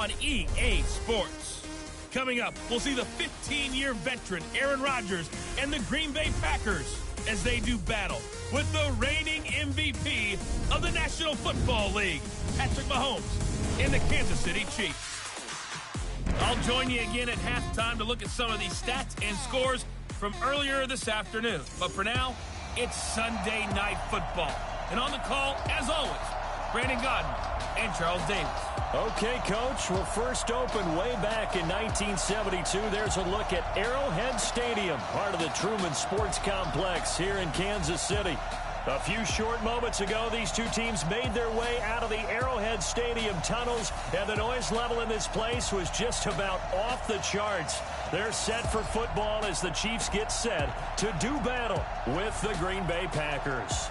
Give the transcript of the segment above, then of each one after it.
on EA Sports. Coming up, we'll see the 15-year veteran Aaron Rodgers and the Green Bay Packers as they do battle with the reigning MVP of the National Football League, Patrick Mahomes, and the Kansas City Chiefs. I'll join you again at halftime to look at some of these stats and scores from earlier this afternoon. But for now, it's Sunday Night Football. And on the call, as always, Brandon Godden and Charles Davis. Okay, Coach, we'll first open way back in 1972. There's a look at Arrowhead Stadium, part of the Truman Sports Complex here in Kansas City. A few short moments ago, these two teams made their way out of the Arrowhead Stadium tunnels, and the noise level in this place was just about off the charts. They're set for football as the Chiefs get set to do battle with the Green Bay Packers.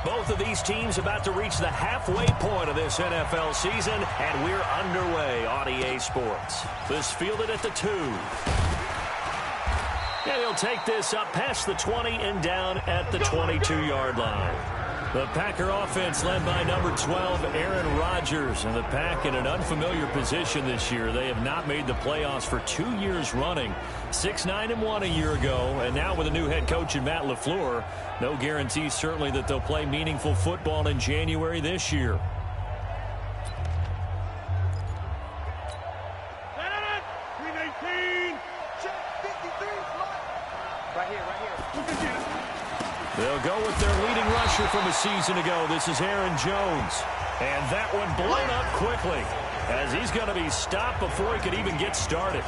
Both of these teams about to reach the halfway point of this NFL season, and we're underway on EA Sports. This fielded at the 2. And he'll take this up past the 20 and down at the 22-yard line. The Packer offense led by number 12, Aaron Rodgers, and the Pack in an unfamiliar position this year. They have not made the playoffs for 2 years running. 6-9-1 a year ago, and now with a new head coach in Matt LaFleur, no guarantees certainly that they'll play meaningful football in January this year. They'll go with their leading rusher from a season ago. This is Aaron Jones. And that one blown up quickly as he's going to be stopped before he could even get started.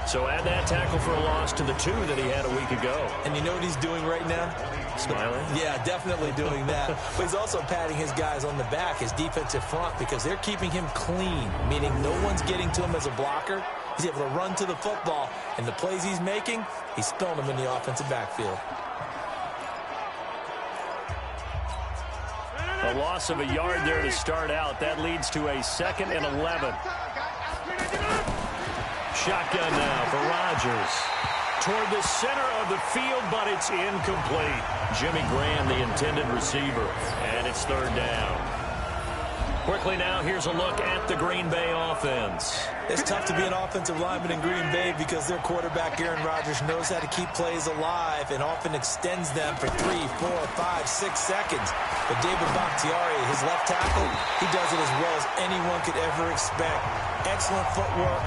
So add that tackle for a loss to the 2 that he had a week ago. And you know what he's doing right now? Smiling? Yeah, definitely doing that. But he's also patting his guys on the back, his defensive front, because they're keeping him clean, meaning no one's getting to him as a blocker. He's able to run to the football, and the plays he's making, he's spilling them in the offensive backfield. A loss of a yard there to start out. That leads to a 2nd and 11. Shotgun now for Rodgers. Toward the center of the field, but it's incomplete. Jimmy Graham, the intended receiver. And it's 3rd down. Quickly now, here's a look at the Green Bay offense. It's tough to be an offensive lineman in Green Bay because their quarterback, Aaron Rodgers, knows how to keep plays alive and often extends them for 3, 4, 5, 6 seconds. But David Bakhtiari, his left tackle, he does it as well as anyone could ever expect. Excellent footwork,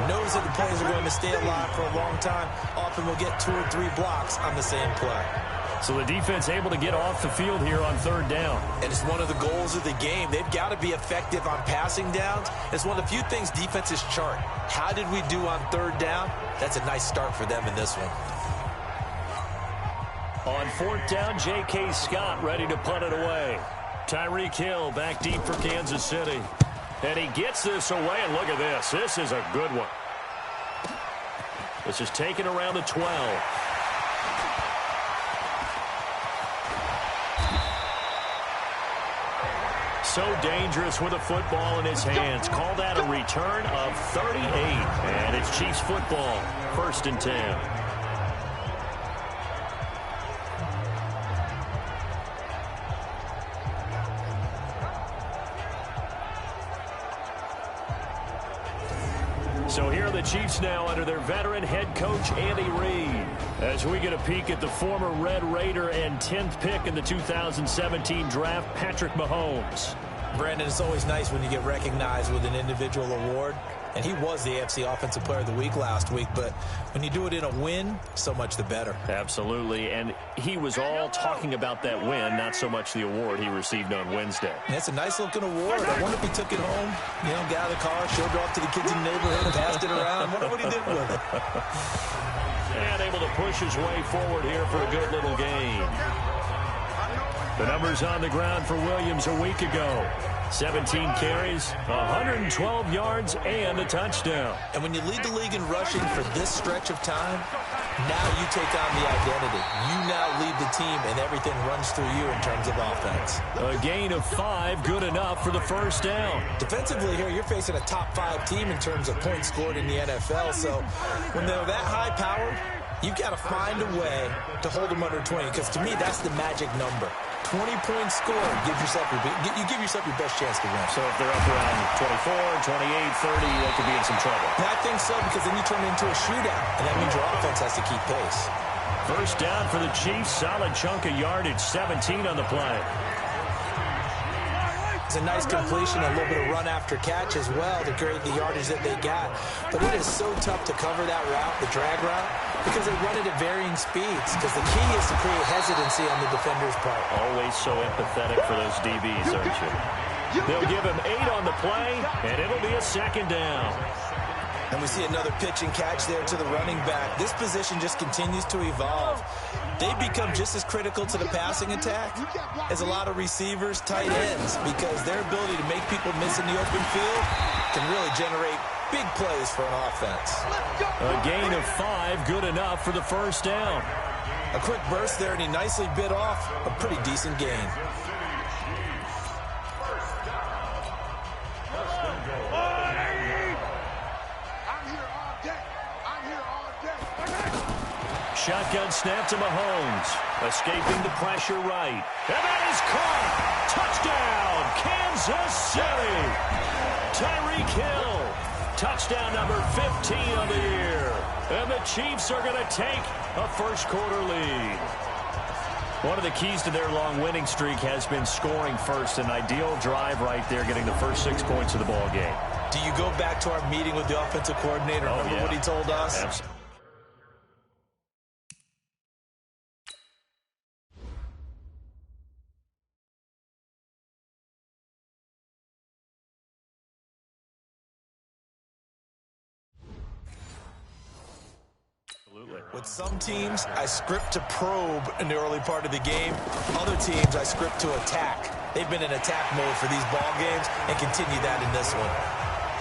knows that the plays are going to stay alive for a long time. Often will get 2 or 3 blocks on the same play. So the defense able to get off the field here on 3rd down. And it's one of the goals of the game. They've got to be effective on passing downs. It's one of the few things defenses chart. How did we do on 3rd down? That's a nice start for them in this one. On 4th down, J.K. Scott ready to punt it away. Tyreek Hill back deep for Kansas City. And he gets this away, and look at this. This is a good one. This is taken around the 12. So dangerous with a football in his hands. Call that a return of 38. And it's Chiefs football. 1st and 10. So here are the Chiefs now under their veteran head coach, Andy Reid. As we get a peek at the former Red Raider and 10th pick in the 2017 draft, Patrick Mahomes. Brandon, it's always nice when you get recognized with an individual award. And he was the AFC Offensive Player of the Week last week. But when you do it in a win, so much the better. Absolutely. And he was all talking about that win, not so much the award he received on Wednesday. It's a nice-looking award. I wonder if he took it home, got out of the car, showed it off to the kids in the neighborhood, passed it around. I wonder what he did with it. And able to push his way forward here for a good little gain. The numbers on the ground for Williams a week ago. 17 carries, 112 yards, and a touchdown. And when you lead the league in rushing for this stretch of time, now you take on the identity. You now lead the team, and everything runs through you in terms of offense. A gain of 5, good enough for the first down. Defensively here, you're facing a top-5 team in terms of points scored in the NFL. So when they're that high-powered, you've got to find a way to hold them under 20, because to me, that's the magic number. 20 points scored, you give yourself your best chance to win. So if they're up around 24, 28, 30, they could be in some trouble. Yeah, I think so, because then you turn it into a shootout, and that means your offense has to keep pace. First down for the Chiefs, solid chunk of yardage, 17 on the play. It's a nice completion, a little bit of run after catch as well to create the yardage that they got. But it is so tough to cover that route, the drag route, because they run it at varying speeds. Because the key is to create hesitancy on the defender's part. Always so empathetic for those DBs, aren't you? They'll give him 8 on the play, and it'll be a second down. And we see another pitch and catch there to the running back. This position just continues to evolve. They become just as critical to the passing attack as a lot of receivers, tight ends, because their ability to make people miss in the open field can really generate big plays for an offense. A gain of 5, good enough for the first down. A quick burst there, and he nicely bit off a pretty decent gain. Shotgun snap to Mahomes. Escaping the pressure right. And that is caught. Touchdown, Kansas City. Tyreek Hill. Touchdown number 15 of the year. And the Chiefs are going to take a first-quarter lead. One of the keys to their long winning streak has been scoring first. An ideal drive right there, getting the first 6 points of the ball game. Do you go back to our meeting with the offensive coordinator? Remember what he told us? Absolutely. With some teams, I script to probe in the early part of the game. Other teams, I script to attack. They've been in attack mode for these ball games and continue that in this one.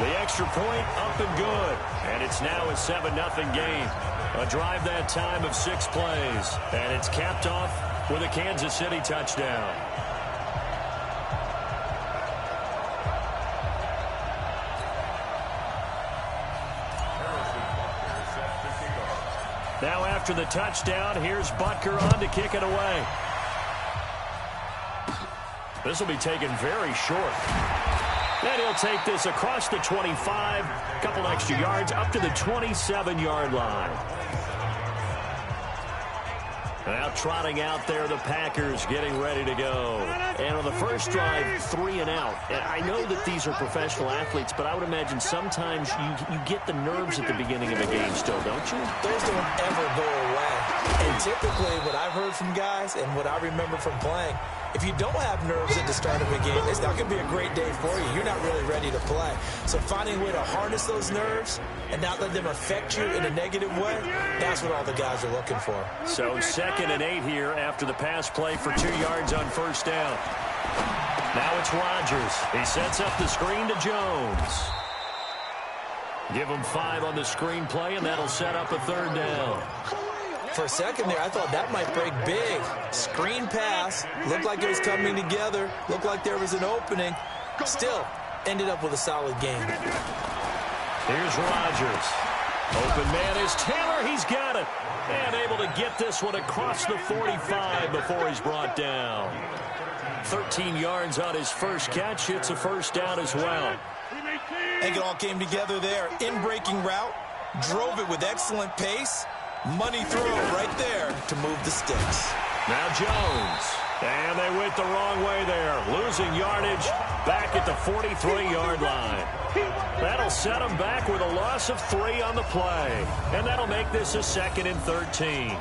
The extra point up and good. And it's now a 7-0 game. A drive that time of 6 plays. And it's capped off with a Kansas City touchdown. Now after the touchdown, here's Butker on to kick it away. This will be taken very short. And he'll take this across the 25, a couple extra yards, up to the 27-yard line. Now trotting out there, the Packers getting ready to go. And on the first drive, 3 and out. And I know that these are professional athletes, but I would imagine sometimes you get the nerves at the beginning of a game still, don't you? Those don't ever go away. And typically what I've heard from guys and what I remember from playing, if you don't have nerves at the start of a game, it's not going to be a great day for you. You're not really ready to play. So finding a way to harness those nerves and not let them affect you in a negative way, that's what all the guys are looking for. So 2nd and 8 here after the pass play for 2 yards on first down. Now it's Rodgers. He sets up the screen to Jones. Give him 5 on the screen play, and that'll set up a 3rd down. For a second there, I thought that might break big. Screen pass. Looked like it was coming together. Looked like there was an opening. Still, ended up with a solid game. Here's Rodgers. Open man is Taylor. He's got it. And able to get this one across the 45 before he's brought down. 13 yards on his first catch. It's a first down as well. I think it all came together there. In-breaking route. Drove it with excellent pace. Money throw right there to move the sticks. Now Jones. And they went the wrong way there, losing yardage back at the 43-yard line. That'll set them back with a loss of 3 on the play. And that'll make this a 2nd and 13.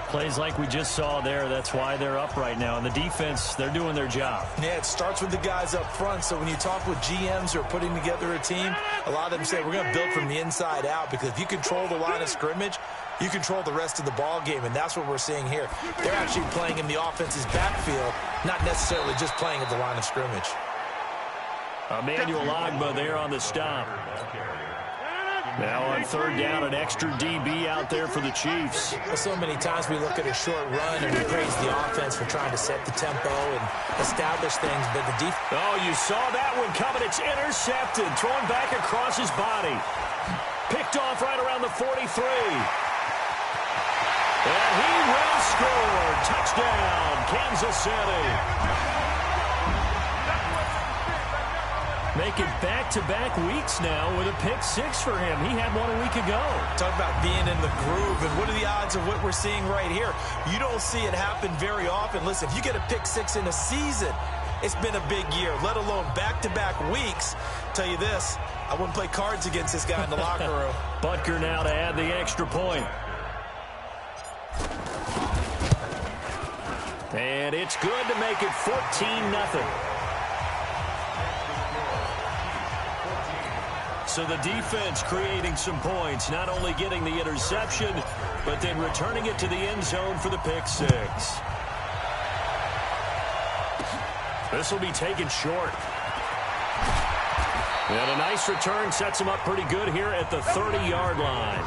Plays like we just saw there, that's why they're up right now. And the defense, they're doing their job. Yeah, it starts with the guys up front. So when you talk with GMs who are putting together a team, a lot of them say we're going to build from the inside out, because if you control the line of scrimmage, you control the rest of the ball game, and that's what we're seeing here. They're actually playing in the offense's backfield, not necessarily just playing at the line of scrimmage. Emmanuel Ogbah there on the stop. Now on 3rd down, an extra DB out there for the Chiefs. Well, so many times we look at a short run and we praise the offense for trying to set the tempo and establish things, but the defense... Oh, you saw that one coming. It's intercepted, thrown back across his body. Picked off right around the 43. And he will score. Touchdown, Kansas City. Make it back-to-back weeks now with a pick-6 for him. He had one a week ago. Talk about being in the groove, and what are the odds of what we're seeing right here? You don't see it happen very often. Listen, if you get a pick-6 in a season, it's been a big year, let alone back-to-back weeks. Tell you this, I wouldn't play cards against this guy in the locker room. Butker now to add the extra point. And it's good to make it 14-0. So the defense creating some points, not only getting the interception, but then returning it to the end zone for the pick-6. This will be taken short. And a nice return sets him up pretty good here at the 30-yard line.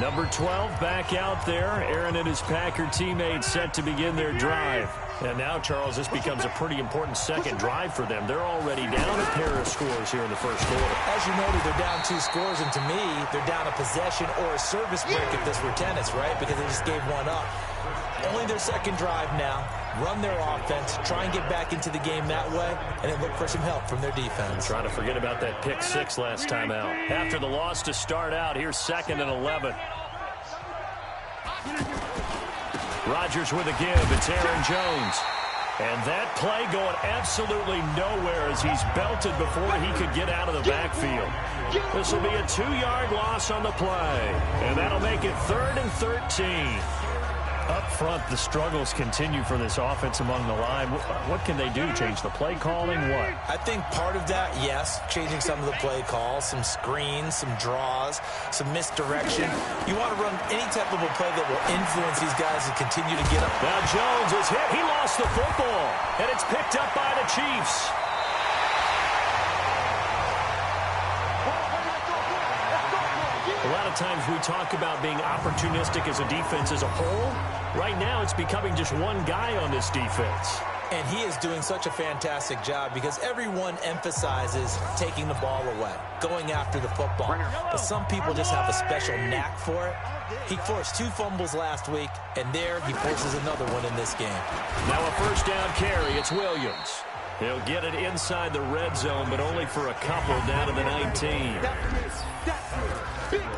Number 12 back out there. Aaron and his Packer teammates set to begin their drive. And now, Charles, this becomes a pretty important second drive for them. They're already down a pair of scores here in the first quarter. As you noted, they're down 2 scores, and to me, they're down a possession or a service break if this were tennis, right? Because they just gave one up. Only their second drive now. Run their offense, try and get back into the game that way, and then look for some help from their defense. Trying to forget about that pick-6 last time out. After the loss to start out, here's 2nd and 11. Rodgers with a give. It's Aaron Jones. And that play going absolutely nowhere as he's belted before he could get out of the backfield. This will be a 2-yard loss on the play. And that'll make it 3rd and 13. Up front, the struggles continue for this offense among the line. What can they do? Change the play calling? What? I think part of that, yes, changing some of the play calls, some screens, some draws, some misdirection. You want to run any type of a play that will influence these guys to continue to get up. Now Jones is hit. He lost the football, and it's picked up by the Chiefs. A lot of times we talk about being opportunistic as a defense as a whole. Right now it's becoming just one guy on this defense. And he is doing such a fantastic job because everyone emphasizes taking the ball away, going after the football. But some people just have a special knack for it. He forced 2 fumbles last week, and there he forces another one in this game. Now a first down carry. It's Williams. He'll get it inside the red zone, but only for a couple down to the 19.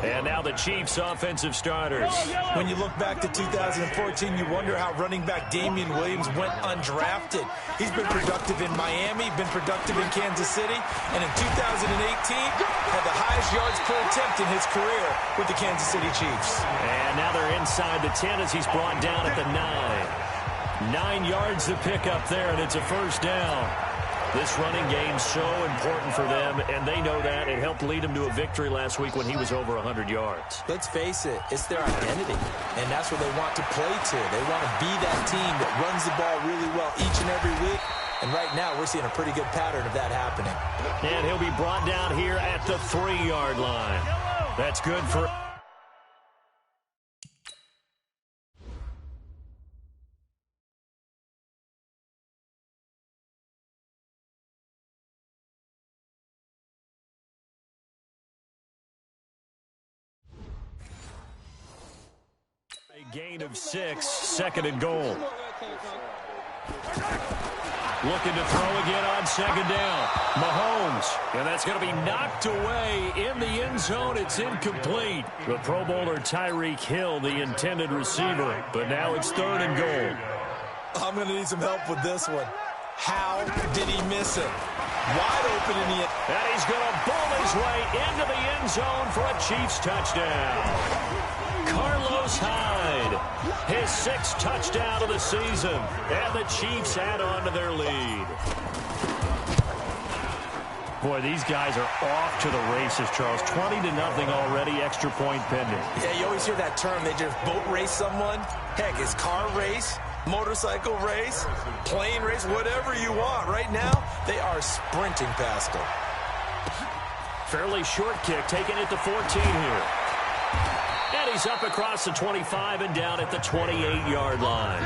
And now the Chiefs' offensive starters. When you look back to 2014, you wonder how running back Damian Williams went undrafted. He's been productive in Miami, been productive in Kansas City, and in 2018 had the highest yards per attempt in his career with the Kansas City Chiefs. And now they're inside the 10 as he's brought down at the 9. 9 yards to pick up there, and it's a first down. This running game's so important for them, and they know that. It helped lead them to a victory last week when he was over 100 yards. Let's face it, it's their identity, and that's what they want to play to. They want to be that team that runs the ball really well each and every week, and right now we're seeing a pretty good pattern of that happening. And he'll be brought down here at the 3-yard line. That's good for... Gain of 6, 2nd and goal. Looking to throw again on second down. Mahomes. And that's going to be knocked away in the end zone. It's incomplete. The Pro Bowler Tyreek Hill, the intended receiver. But now it's 3rd and goal. I'm going to need some help with this one. How did he miss it? Wide open in the end. And he's going to bowl his way into the end zone for a Chiefs touchdown. Carlos Hyde, his 6th touchdown of the season. And the Chiefs add on to their lead. Boy, these guys are off to the races, Charles. 20-0 already, extra point pending. Yeah, you always hear that term. They just boat race someone. Heck, it's car race, motorcycle race, plane race, whatever you want. Right now, they are sprinting past them. Fairly short kick, taking it to 14 here. And he's up across the 25 and down at the 28-yard line.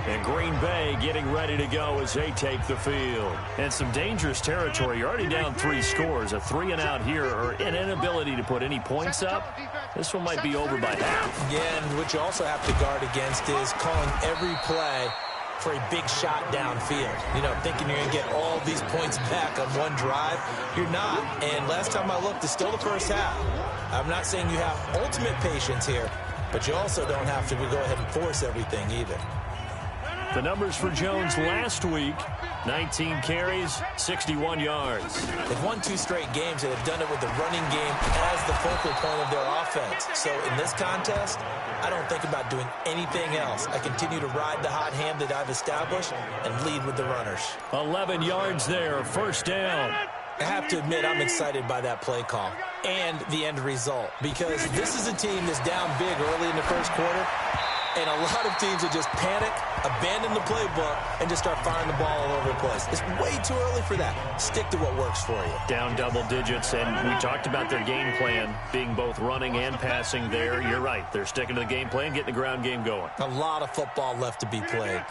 And Green Bay getting ready to go as they take the field. And some dangerous territory. You're already down 3 scores. A 3-and-out here, or an inability to put any points up. This one might be over by half. Yeah, and what you also have to guard against is calling every play for a big shot downfield. You know, thinking you're going to get all these points back on one drive. You're not. And last time I looked, it's still the first half. I'm not saying you have ultimate patience here, but you also don't have to go ahead and force everything either. The numbers for Jones last week, 19 carries, 61 yards. They've won 2 straight games, and they've done it with the running game as the focal point of their offense. So in this contest, I don't think about doing anything else. I continue to ride the hot hand that I've established and lead with the runners. 11 yards there, 1st down. I have to admit, I'm excited by that play call and the end result, because this is a team that's down big early in the first quarter, and a lot of teams will just panic, abandon the playbook, and just start firing the ball all over the place. It's way too early for that. Stick to what works for you. Down double digits, and we talked about their game plan being both running and passing there. You're right. They're sticking to the game plan, getting the ground game going. A lot of football left to be played.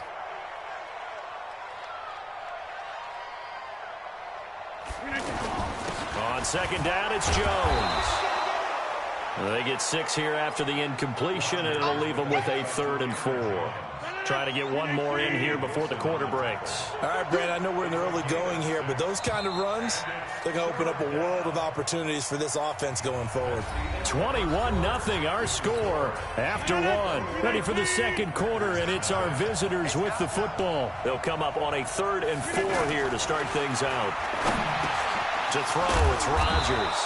On second down, it's Jones. They get 6 here after the incompletion, and it'll leave them with a 3rd and 4. Trying to get one more in here before the quarter breaks. All right, Brad, I know we're in the early going here, but those kind of runs, they're going to open up a world of opportunities for this offense going forward. 21-0 our score after 1. Ready for the second quarter, and it's our visitors with the football. They'll come up on a 3rd and 4 here to start things out. To throw, it's Rodgers.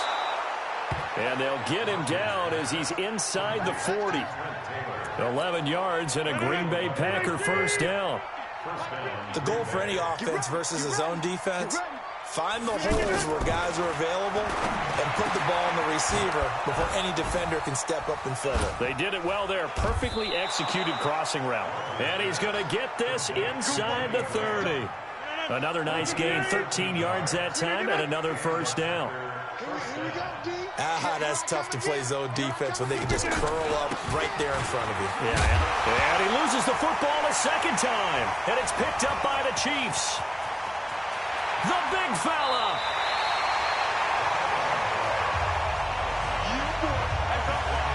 And they'll get him down as he's inside the 40. 11 yards and a Green Bay Packer 1st down. The goal for any offense versus his own defense, find the holes where guys are available and put the ball on the receiver before any defender can step up and fill it. They did it well there. Perfectly executed crossing route. And he's going to get this inside the 30. Another nice gain, 13 yards that time, and another 1st down. That's tough to play zone defense when they can just curl up right there in front of you. Yeah, and he loses the football a second time, and it's picked up by the Chiefs. The big fella.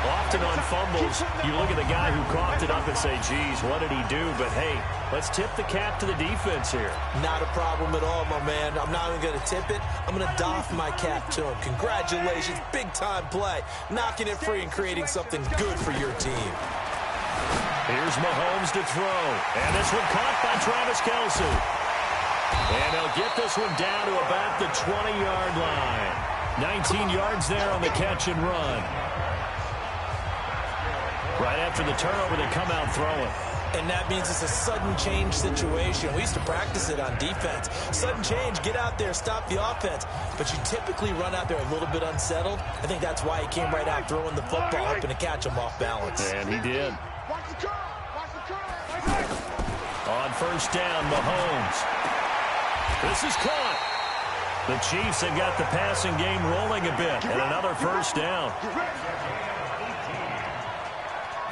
Often on fumbles, you look at the guy who coughed it up and say, geez, what did he do? But, hey, let's tip the cap to the defense here. Not a problem at all, my man. I'm not even going to tip it. I'm going to doff my cap to him. Congratulations. Big-time play. Knocking it free and creating something good for your team. Here's Mahomes to throw. And this one caught by Travis Kelce. And they'll get this one down to about the 20-yard line. 19 yards there on the catch and run. Right after the turnover, they come out throwing. And that means it's a sudden change situation. We used to practice it on defense. Sudden change, get out there, stop the offense. But you typically run out there a little bit unsettled. I think that's why he came right out throwing the football, hoping to catch him off balance. And he did. On 1st down, Mahomes. This is caught. The Chiefs have got the passing game rolling a bit. And another 1st down.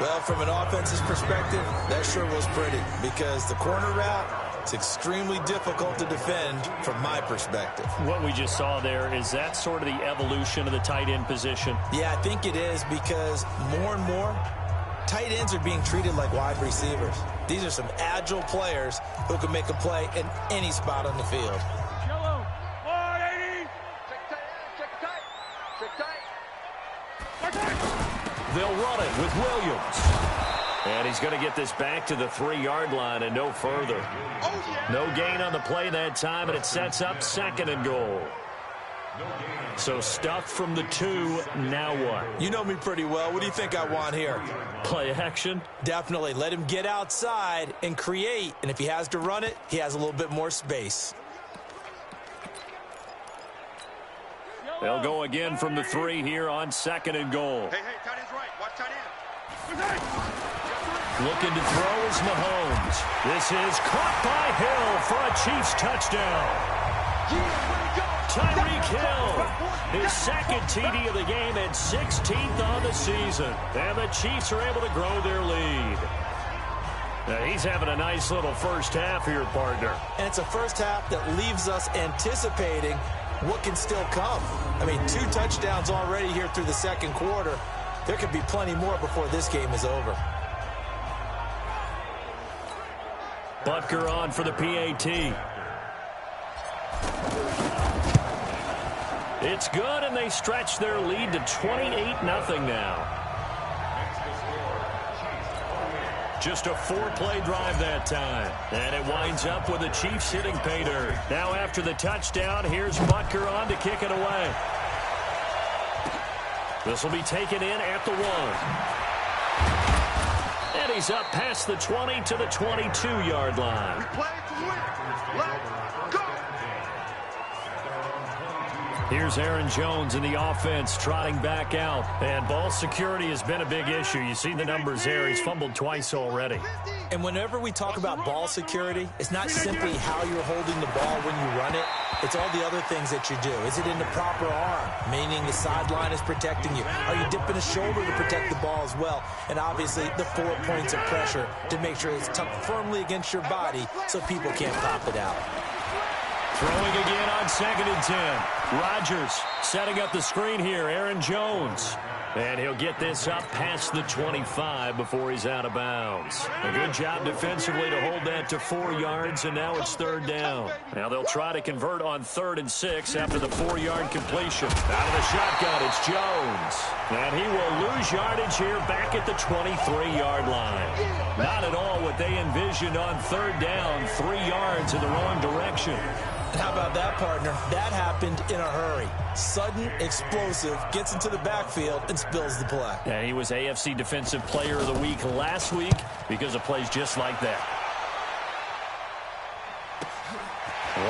Well, from an offense's perspective, that sure was pretty, because the corner route, it's extremely difficult to defend from my perspective. What we just saw there, is that sort of the evolution of the tight end position? Yeah, I think it is, because more and more, Tight ends are being treated like wide receivers. These are some agile players who can make a play in any spot on the field. They'll run it with Williams. And he's going to get this back to the 3-yard line and no further. No gain on the play that time, and it sets up 2nd and goal. So stuffed from the 2, now what? You know me pretty well. What do you think I want here? Play action? Definitely. Let him get outside and create. And if he has to run it, he has a little bit more space. They'll go again from the 3 here on 2nd and goal. Hey, tight end's right. Watch tight end. Looking to throw is Mahomes. This is caught by Hill for a Chiefs touchdown. Tyreek Hill, his 2nd TD of the game and 16th on the season. And the Chiefs are able to grow their lead. Now he's having a nice little first half here, partner. And it's a first half that leaves us anticipating what can still come. I mean, 2 touchdowns already here through the 2nd quarter. There could be plenty more before this game is over. Butker on for the PAT. It's good, and they stretch their lead to 28-0 now. Just a 4-play drive that time. And it winds up with the Chiefs hitting pay dirt. Now after the touchdown, here's Butker on to kick it away. This will be taken in at the 1. And he's up past the 20 to the 22-yard line. We play to win. Let's go. Here's Aaron Jones in the offense trotting back out. And ball security has been a big issue. You see the numbers there. He's fumbled twice already. And whenever we talk about ball security, it's not simply how you're holding the ball when you run it. It's all the other things that you do. Is it in the proper arm, meaning the sideline is protecting you? Are you dipping a shoulder to protect the ball as well? And obviously the 4 points of pressure to make sure it's tucked firmly against your body so people can't pop it out. Throwing again on 2nd and 10. Rodgers setting up the screen here. Aaron Jones. And he'll get this up past the 25 before he's out of bounds. A good job defensively to hold that to 4 yards, and now it's 3rd down. Now they'll try to convert on 3rd and 6 after the 4-yard completion. Out of the shotgun, it's Jones. And he will lose yardage here back at the 23-yard line. Not at all what they envisioned on 3rd down, 3 yards in the wrong direction. How about that, partner? That happened in a hurry. Sudden, explosive, gets into the backfield and spills the play. Yeah, he was AFC Defensive Player of the Week last week because of plays just like that.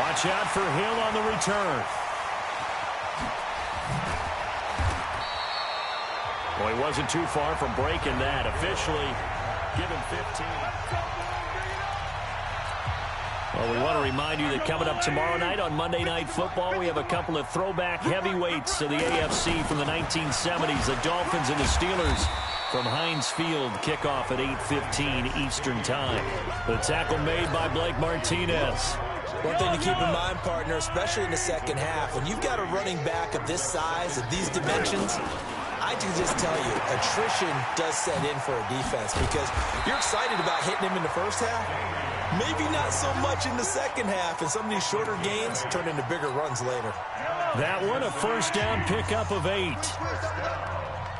Watch out for Hill on the return. Well, he wasn't too far from breaking that. Officially, give him 15. Well, we want to remind you that coming up tomorrow night on Monday Night Football, we have a couple of throwback heavyweights of the AFC from the 1970s, the Dolphins and the Steelers from Heinz Field. Kickoff at 8:15 Eastern Time. The tackle made by Blake Martinez. One thing to keep in mind, partner, especially in the 2nd half, when you've got a running back of this size, of these dimensions, I can just tell you, attrition does set in for a defense because you're excited about hitting him in the 1st half. Maybe not so much in the 2nd half, and some of these shorter gains turn into bigger runs later. That one, a 1st down pickup of 8.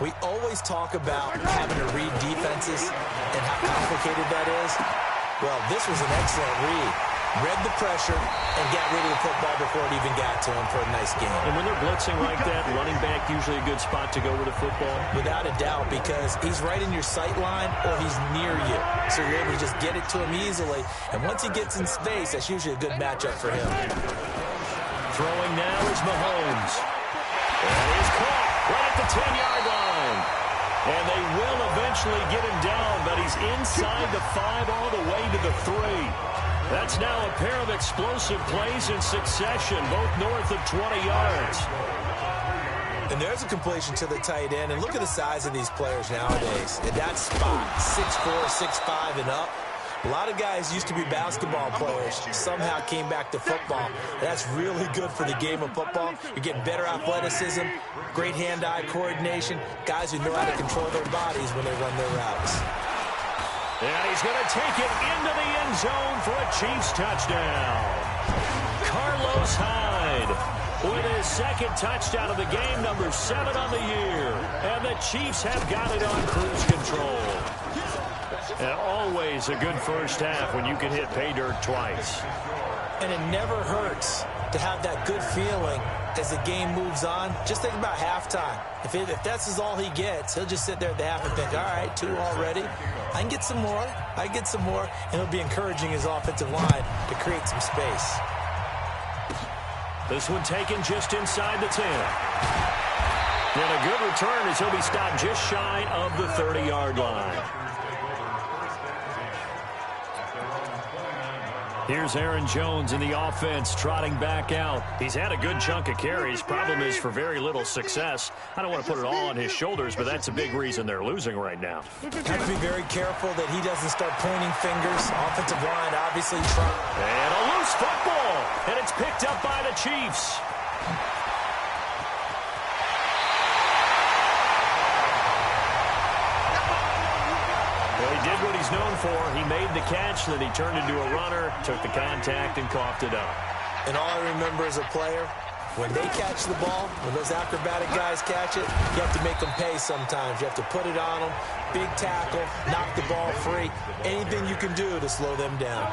We always talk about having to read defenses and how complicated that is. Well, this was an excellent read. Read the pressure and got rid of the football before it even got to him for a nice game. And when they're blitzing like that, running back usually a good spot to go with the football? Without a doubt, because he's right in your sight line or he's near you. So you're able to just get it to him easily. And once he gets in space, that's usually a good matchup for him. Throwing now is Mahomes. And he's caught right at the 10-yard line. And they will eventually get him down, but he's inside the 5 all the way to the 3. That's now a pair of explosive plays in succession, both north of 20 yards. And there's a completion to the tight end. And look at the size of these players nowadays. In that spot, 6'4", 6'5", and up. A lot of guys used to be basketball players, somehow came back to football. That's really good for the game of football. You're getting better athleticism, great hand-eye coordination, guys who know how to control their bodies when they run their routes. And he's going to take it into the end zone for a Chiefs touchdown. Carlos Hyde with his second touchdown of the game, number 7 on the year. And the Chiefs have got it on cruise control. And always a good first half when you can hit pay dirt twice. And it never hurts to have that good feeling as the game moves on. Just think about halftime. If that's all he gets, he'll just sit there at the half and think, all right, 2 already. I can get some more. I can get some more. And he'll be encouraging his offensive line to create some space. This one taken just inside the 10. And a good return as he'll be stopped just shy of the 30-yard line. Here's Aaron Jones in the offense, trotting back out. He's had a good chunk of carries. Problem is for very little success. I don't want to put it all on his shoulders, but that's a big reason they're losing right now. Have to be very careful that he doesn't start pointing fingers. Offensive line obviously trying. And a loose football, and it's picked up by the Chiefs. He did what he's known for. He made the catch, then he turned into a runner, took the contact, and coughed it up. And all I remember as a player, when they catch the ball, when those acrobatic guys catch it, you have to make them pay sometimes. You have to put it on them, big tackle, knock the ball free, anything you can do to slow them down.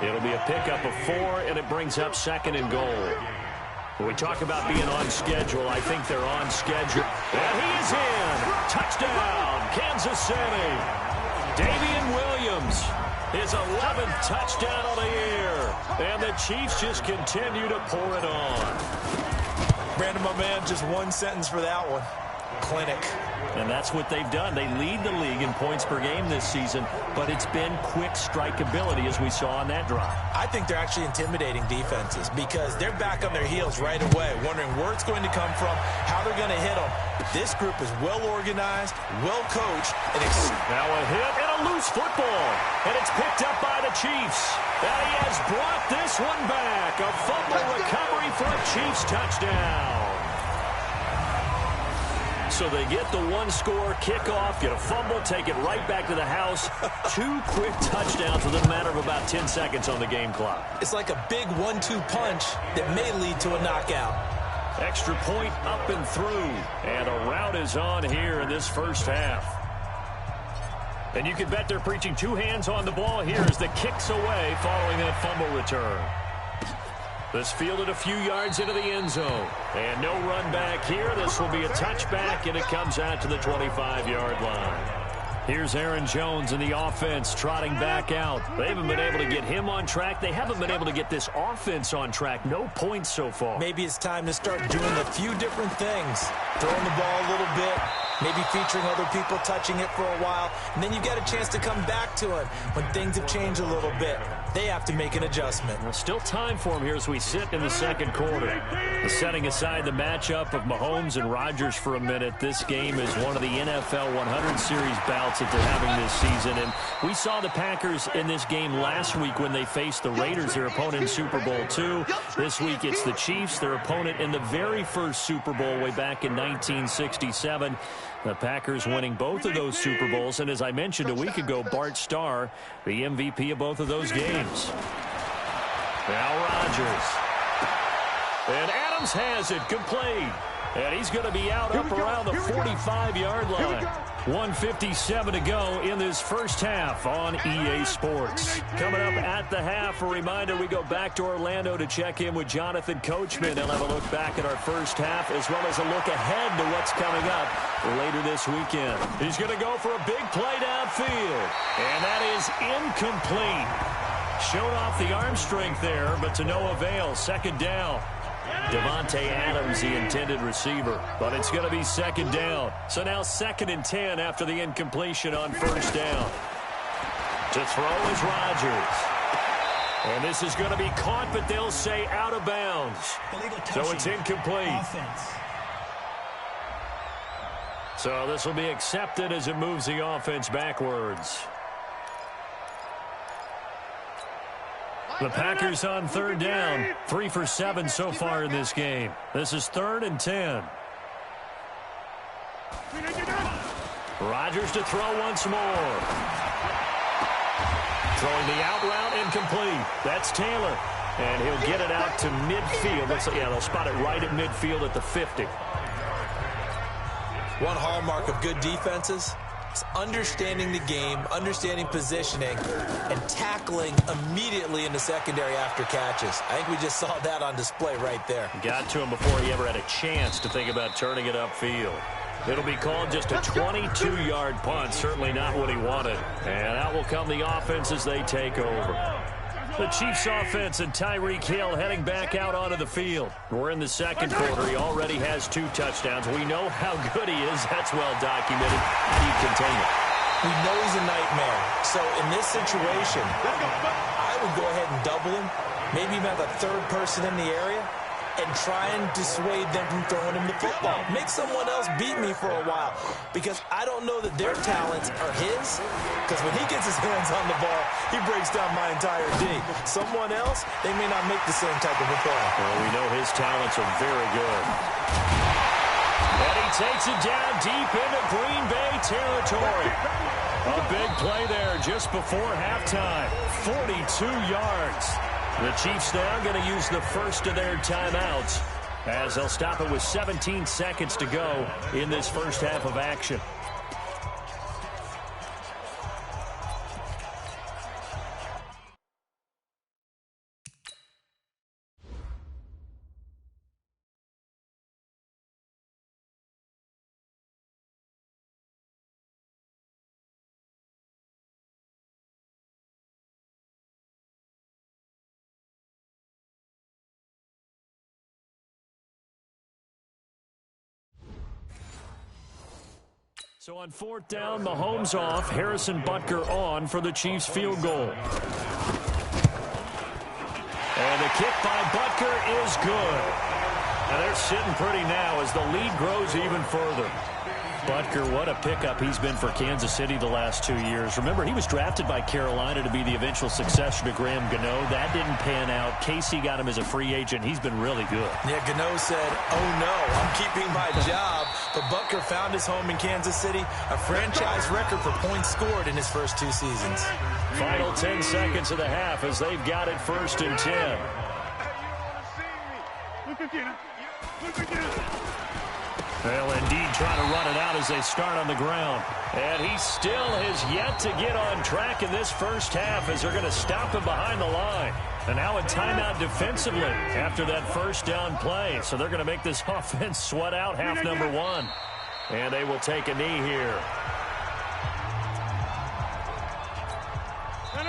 It'll be a pickup of 4, and it brings up 2nd and goal. When we talk about being on schedule, I think they're on schedule. And he is in. Touchdown, Kansas City. Damian Williams, his 11th touchdown of the year. And the Chiefs just continue to pour it on. Brandon, my man, just one sentence for that one. Clinic. And that's what they've done. They lead the league in points per game this season, but it's been quick strikeability as we saw on that drive. I think they're actually intimidating defenses because they're back on their heels right away, wondering where it's going to come from, how they're going to hit them. This group is well organized, well coached, and now a hit and a loose football, and it's picked up by the Chiefs. And he has brought this one back. A fumble recovery for a Chiefs touchdown. So they get the 1-score kickoff, get a fumble, take it right back to the house. 2 quick touchdowns within a matter of about 10 seconds on the game clock. It's like a big 1-2 punch that may lead to a knockout. Extra point up and through. And a rout is on here in this first half. And you can bet they're preaching 2 hands on the ball here as the kick's away following that fumble return. This fielded a few yards into the end zone. And no run back here. This will be a touchback, and it comes out to the 25-yard line. Here's Aaron Jones in the offense, trotting back out. They haven't been able to get him on track. They haven't been able to get this offense on track. No points so far. Maybe it's time to start doing a few different things. Throwing the ball a little bit, maybe featuring other people touching it for a while, and then you get a chance to come back to it when things have changed a little bit. They have to make an adjustment. Well, still time for him here as we sit in the second quarter. Setting aside the matchup of Mahomes and Rodgers for a minute, this game is one of the NFL 100 Series bouts that they're having this season. And we saw the Packers in this game last week when they faced the Raiders, their opponent in Super Bowl II. This week it's the Chiefs, their opponent in the very first Super Bowl way back in 1967. The Packers winning both of those Super Bowls, and as I mentioned a week ago, Bart Starr, the MVP of both of those games. Now Rodgers. And Adams has it, complete. And he's going to be out up around the 45-yard line. 1:57 to go in this first half on EA Sports. Coming up at the half, a reminder, we go back to Orlando to check in with Jonathan Coachman. He'll have a look back at our first half as well as a look ahead to what's coming up later this weekend. He's going to go for a big play downfield, and that is incomplete. Showed off the arm strength there, but to no avail. Second down. Devontae Adams, the intended receiver. But it's going to be second down. So now 2nd and 10 after the incompletion on first down. To throw is Rodgers. And this is going to be caught, but they'll say out of bounds. So it's incomplete. So this will be accepted as it moves the offense backwards. The Packers on third down. 3 for 7 so far in this game. This is 3rd and 10. Rodgers to throw once more. Throwing the out route incomplete. That's Taylor. And he'll get it out to midfield. They'll spot it right at midfield at the 50. One hallmark of good defenses is understanding the game, understanding positioning, and tackling immediately in the secondary after catches. I think we just saw that on display right there. Got to him before he ever had a chance to think about turning it upfield. It'll be called just a 22-yard punt. Certainly not what he wanted. And out will come the offense as they take over. The Chiefs offense and Tyreek Hill heading back out onto the field. We're in the second quarter. He already has 2 touchdowns. We know how good he is. That's well documented. How do you contain it? We know he's a nightmare. So in this situation, I would go ahead and double him. Maybe even have a third person in the area and try and dissuade them from throwing him the football. Make someone else beat me for a while, because I don't know that their talents are his, because when he gets his hands on the ball, he breaks down my entire D. Someone else, they may not make the same type of a play. Well, we know his talents are very good. And he takes it down deep into Green Bay territory. A big play there just before halftime. 42 yards. The Chiefs now going to use the first of their timeouts as they'll stop it with 17 seconds to go in this first half of action. So on 4th down, Mahomes off, Harrison Butker on for the Chiefs field goal. And the kick by Butker is good. And they're sitting pretty now as the lead grows even further. Butker, what a pickup he's been for Kansas City the last 2 years. Remember, he was drafted by Carolina to be the eventual successor to Graham Gano. That didn't pan out. Casey got him as a free agent. He's been really good. Yeah, Gano said, oh no, I'm keeping my job. But Butker found his home in Kansas City, a franchise record for points scored in his first 2 seasons. Final 10 seconds of the half as they've got it 1st and 10. Well, indeed, trying to run it out as they start on the ground. And he still has yet to get on track in this first half as they're going to stop him behind the line. And now a timeout defensively after that first down play. So they're going to make this offense sweat out half number 1. And they will take a knee here.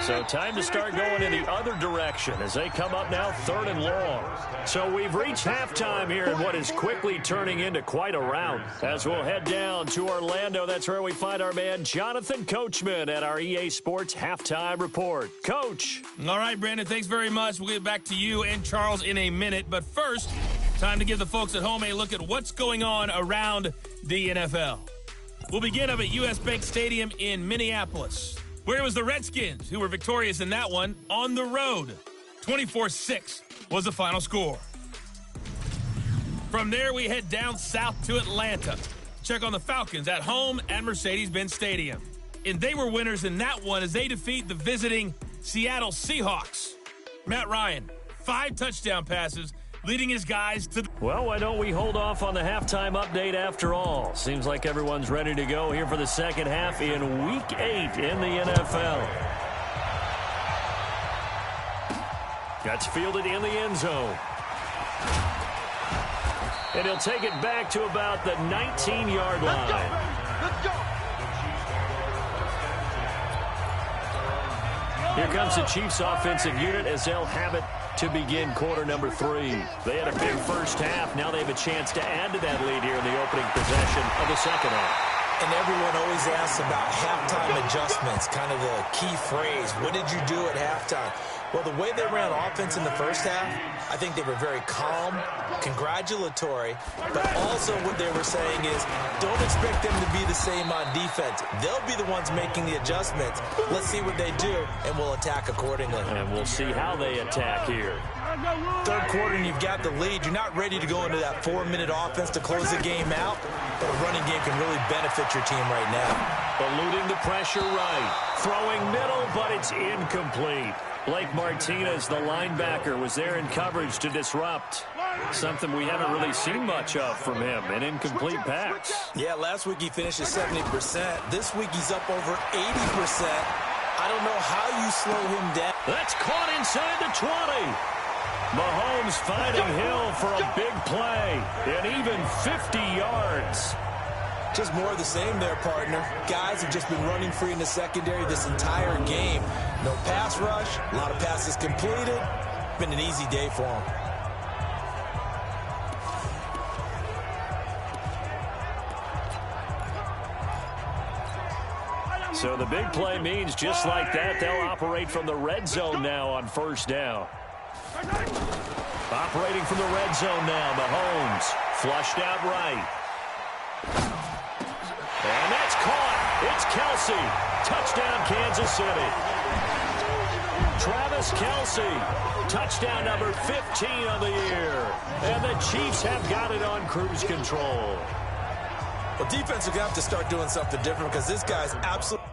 So time to start going in the other direction as they come up now 3rd and long. So we've reached halftime here in what is quickly turning into quite a rout. As we'll head down to Orlando, that's where we find our man Jonathan Coachman at our EA Sports Halftime Report. Coach. All right, Brandon, thanks very much. We'll get back to you and Charles in a minute. But first, time to give the folks at home a look at what's going on around the NFL. We'll begin up at U.S. Bank Stadium in Minneapolis, where it was the Redskins who were victorious in that one on the road. 24-6 was the final score. From there, we head down south to Atlanta. Check on the Falcons at home at Mercedes-Benz Stadium. And they were winners in that one as they defeat the visiting Seattle Seahawks. Matt Ryan, 5 touchdown passes, leading his guys to... Well, why don't we hold off on the halftime update after all? Seems like everyone's ready to go here for the second half in Week 8 in the NFL. That's fielded in the end zone. And he'll take it back to about the 19-yard line. Let's go. Here comes the Chiefs offensive unit as they'll have it to begin quarter number 3. They had a big first half. Now they have a chance to add to that lead here in the opening possession of the second half. And everyone always asks about halftime adjustments, kind of the key phrase. What did you do at halftime? Well, the way they ran offense in the first half, I think they were very calm, congratulatory, but also what they were saying is don't expect them to be the same on defense. They'll be the ones making the adjustments. Let's see what they do, and we'll attack accordingly. And we'll see how they attack here. Third quarter, and you've got the lead. You're not ready to go into that 4-minute offense to close the game out, but a running game can really benefit your team right now. Eluding the pressure right. Throwing middle, but it's incomplete. Blake Martinez, the linebacker, was there in coverage to disrupt. Something we haven't really seen much of from him, an incomplete pass. Yeah, last week he finished at 70%. This week he's up over 80%. I don't know how you slow him down. That's caught inside the 20. Mahomes finding Hill for a big play, and even 50 yards. Just more of the same there, partner. Guys have just been running free in the secondary this entire game. No pass rush, a lot of passes completed. Been an easy day for them. So the big play means just like that, they'll operate from the red zone now on first down. Operating from the red zone now, Mahomes. Flushed out right. And that's caught. It's Kelsey. Touchdown, Kansas City. Travis Kelsey. Touchdown number 15 of the year. And the Chiefs have got it on cruise control. Well, defense are going to have to start doing something different because this guy's absolutely...